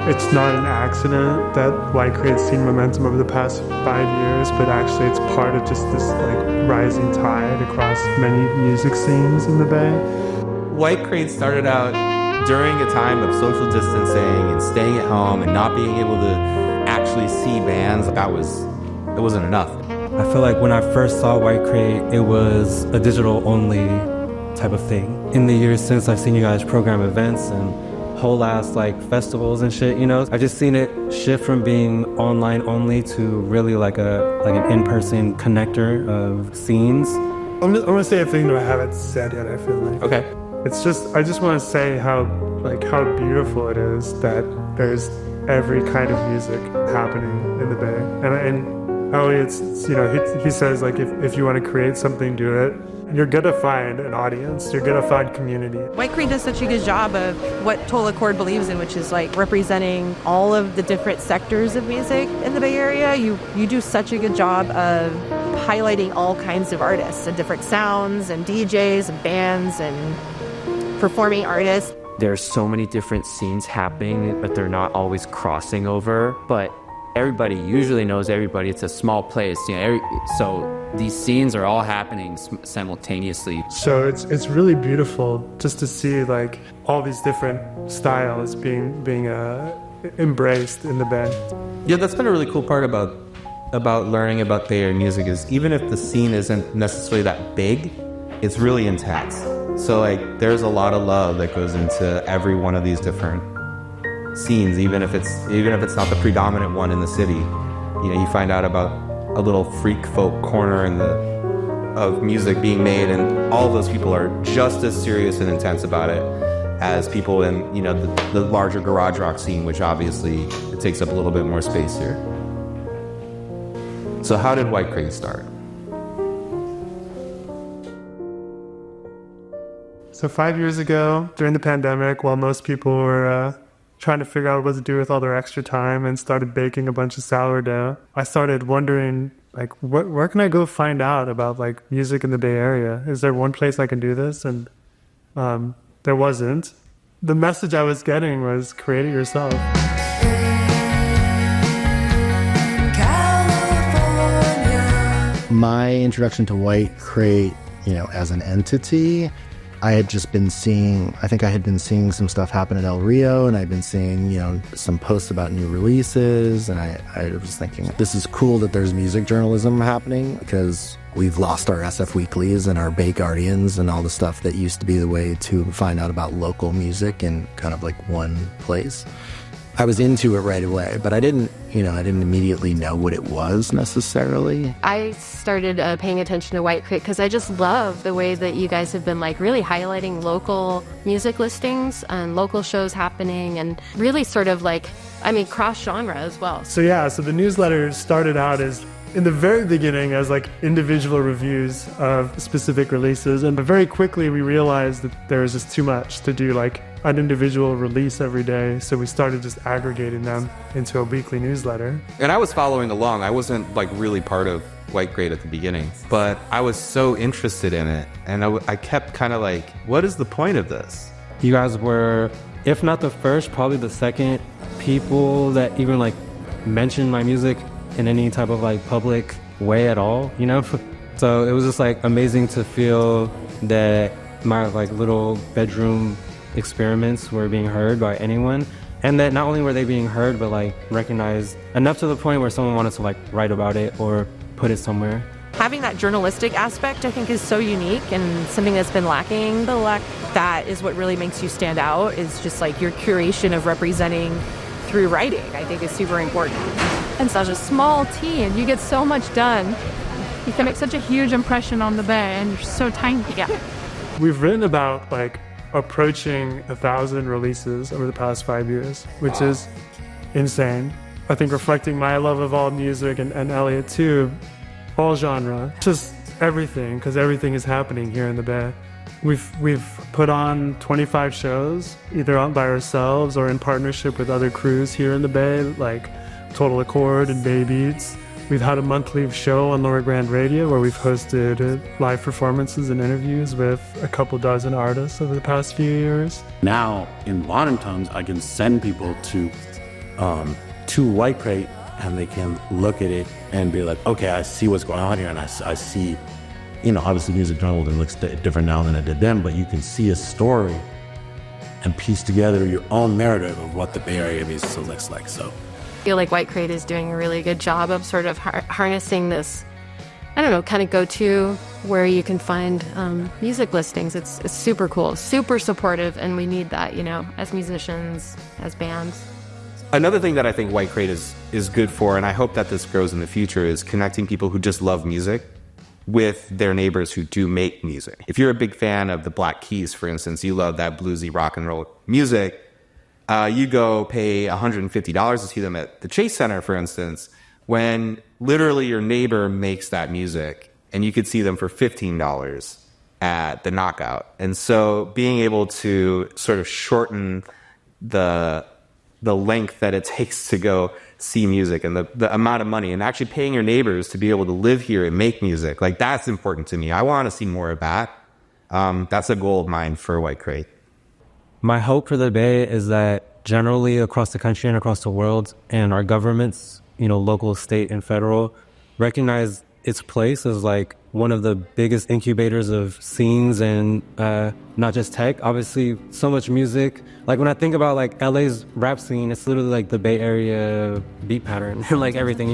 it's not an accident that White Crate's seen momentum over the past 5 years, but actually it's part of just this like rising tide across many music scenes in the Bay. White Crate started out during a time of social distancing and staying at home and not being able to actually see bands. It wasn't enough. I feel like when I first saw White Crate, it was a digital-only type of thing. In the years since, I've seen you guys program events and whole ass like festivals and shit, you know? I've just seen it shift from being online only to really like an in-person connector of scenes. I'm gonna say a thing that I haven't said yet, I feel like. Okay. I just want to say how beautiful it is that there's every kind of music happening in the Bay. And Elliot's, you know, he says like if you want to create something, do it. You're gonna find an audience. You're gonna find community. White Crate does such a good job of what Total Accord believes in, which is like representing all of the different sectors of music in the Bay Area. You do such a good job of highlighting all kinds of artists and different sounds and DJs and bands and performing artists. There's so many different scenes happening, but they're not always crossing over. But everybody usually knows everybody. It's a small place, you know. So these scenes are all happening simultaneously. So it's really beautiful just to see like all these different styles being embraced in the band. Yeah, that's been a really cool part about learning about Bay Area music is even if the scene isn't necessarily that big, it's really intense. So like there's a lot of love that goes into every one of these different scenes, even if it's not the predominant one in the city. You know, you find out about a little freak folk corner of music being made, and all of those people are just as serious and intense about it as people in, you know, the larger garage rock scene, which obviously it takes up a little bit more space here. So how did White Crate start? So 5 years ago, during the pandemic, while most people were trying to figure out what to do with all their extra time and started baking a bunch of sourdough, I started wondering, like, where can I go find out about, like, music in the Bay Area? Is there one place I can do this? And there wasn't. The message I was getting was create it yourself. My introduction to White Crate, you know, as an entity, I had just been seeing, I think I had been seeing some stuff happen at El Rio, and I'd been seeing, you know, some posts about new releases, and I was thinking, this is cool that there's music journalism happening, because we've lost our SF Weeklies and our Bay Guardians and all the stuff that used to be the way to find out about local music in kind of like one place. I was into it right away, but I didn't immediately know what it was necessarily. I started paying attention to White Crate because I just love the way that you guys have been like really highlighting local music listings and local shows happening, and really sort of like, I mean, cross-genre as well. So the newsletter started out as, in the very beginning, as like individual reviews of specific releases, and very quickly we realized that there was just too much to do like an individual release every day, so we started just aggregating them into a weekly newsletter. And I was following along. I wasn't like really part of White Crate at the beginning, but I was so interested in it, and I kept kind of like, what is the point of this? You guys were, if not the first, probably the second people that even like mentioned my music in any type of like public way at all, you know? So it was just like amazing to feel that my like little bedroom experiments were being heard by anyone, and that not only were they being heard, but like recognized enough to the point where someone wanted to like write about it or put it somewhere. Having that journalistic aspect, I think, is so unique and something that's been lacking. That is what really makes you stand out, is just like your curation of representing through writing, I think is super important. And such a small team, you get so much done. You can make such a huge impression on the Bay, and you're so tiny. Yeah. We've written about like approaching 1,000 releases over the past 5 years, which is insane. I think reflecting my love of all music, and Elliot too, all genre, just everything, because everything is happening here in the Bay. We've put on 25 shows, either on by ourselves or in partnership with other crews here in the Bay, like Total Accord and Bay Beats. We've had a monthly show on Lower Grand Radio where we've hosted live performances and interviews with a couple dozen artists over the past few years. Now, in modern times, I can send people to to White Crate, and they can look at it and be like, okay, I see what's going on here, and I see, obviously Music Journal looks different now than it did then, but you can see a story and piece together your own narrative of what the Bay Area music looks like. So I feel like White Crate is doing a really good job of sort of harnessing this, kind of go-to where you can find music listings. It's super cool, super supportive, and we need that, as musicians, as bands. Another thing that I think White Crate is good for, and I hope that this grows in the future, is connecting people who just love music with their neighbors who do make music. If you're a big fan of the Black Keys, for instance, you love that bluesy rock and roll music, you go pay $150 to see them at the Chase Center, for instance, when literally your neighbor makes that music, and you could see them for $15 at the Knockout. And so being able to sort of shorten the length that it takes to go see music and the amount of money, and actually paying your neighbors to be able to live here and make music, like, that's important to me. I want to see more of that. That's a goal of mine for White Crate. My hope for the Bay is that generally across the country and across the world, and our governments, local, state, and federal, recognize its place as like one of the biggest incubators of scenes, and not just tech. Obviously, so much music. Like, when I think about like LA's rap scene, it's literally like the Bay Area beat pattern and like everything,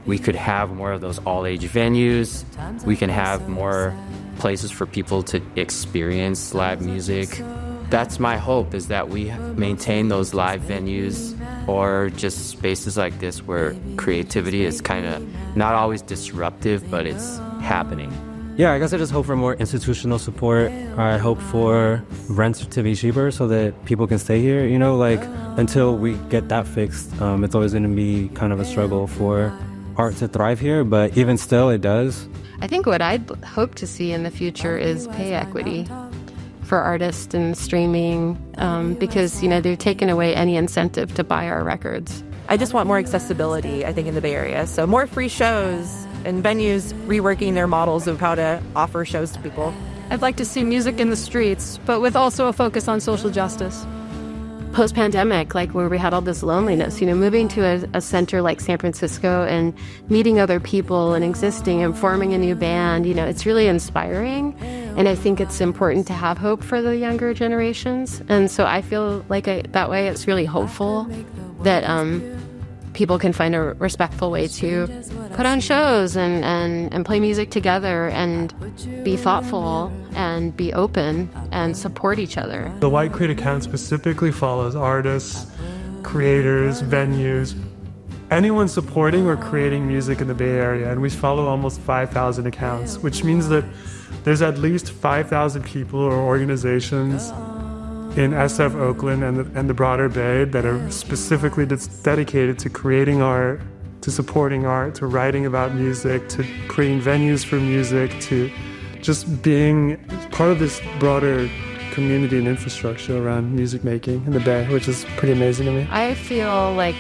We could have more of those all-age venues. We can have more places for people to experience live music. That's my hope, is that we maintain those live venues, or just spaces like this where creativity is kind of not always disruptive, but it's happening. Yeah, I guess I just hope for more institutional support. I hope for rents to be cheaper so that people can stay here, until we get that fixed. It's always going to be kind of a struggle for art to thrive here, but even still, it does. I think what I'd hope to see in the future is pay equity for artists and streaming, because, they're taking away any incentive to buy our records. I just want more accessibility, I think, in the Bay Area. So more free shows and venues reworking their models of how to offer shows to people. I'd like to see music in the streets, but with also a focus on social justice. Post-pandemic, like where we had all this loneliness, moving to a center like San Francisco and meeting other people and existing and forming a new band, it's really inspiring. And I think it's important to have hope for the younger generations. And so I feel like that way it's really hopeful that people can find a respectful way to put on shows and play music together and be thoughtful and be open and support each other. The White Crate account specifically follows artists, creators, venues, anyone supporting or creating music in the Bay Area, and we follow almost 5,000 accounts, which means that there's at least 5,000 people or organizations in SF Oakland and the broader Bay that are specifically dedicated to creating art, to supporting art, to writing about music, to creating venues for music, to just being part of this broader community and infrastructure around music making in the Bay, which is pretty amazing to me. I feel like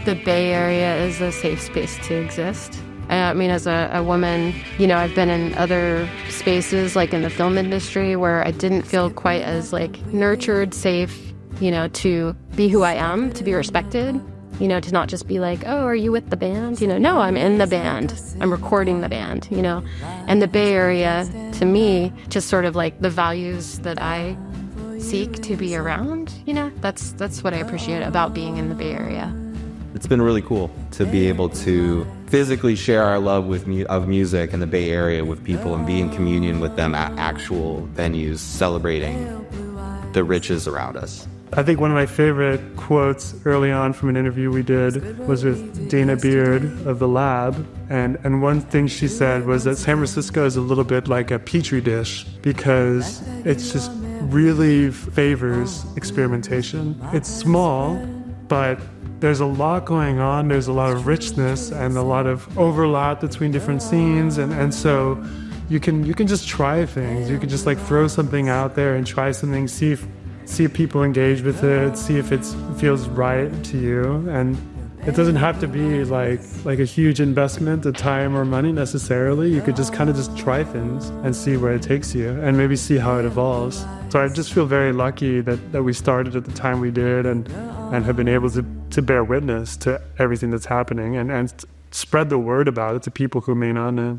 the Bay Area is a safe space to exist. I mean, as a woman, I've been in other spaces, like in the film industry, where I didn't feel quite as nurtured, safe, to be who I am, to be respected, to not just be like, oh, are you with the band? No, I'm in the band. I'm recording the band, And the Bay Area, to me, just sort of like the values that I seek to be around, that's what I appreciate about being in the Bay Area. It's been really cool to be able to physically share our love of music in the Bay Area with people and be in communion with them at actual venues celebrating the riches around us. I think one of my favorite quotes early on from an interview we did was with Dana Beard of The Lab. And one thing she said was that San Francisco is a little bit like a petri dish because it's just really favors experimentation. It's small, but there's a lot going on. There's a lot of richness and a lot of overlap between different scenes. And so you can just try things. You can just throw something out there and try something, see if people engage with it, see if it feels right to you. And it doesn't have to be like a huge investment of time or money necessarily. You could just kind of just try things and see where it takes you and maybe see how it evolves. So I just feel very lucky that we started at the time we did and have been able to to bear witness to everything that's happening and spread the word about it to people who may not know.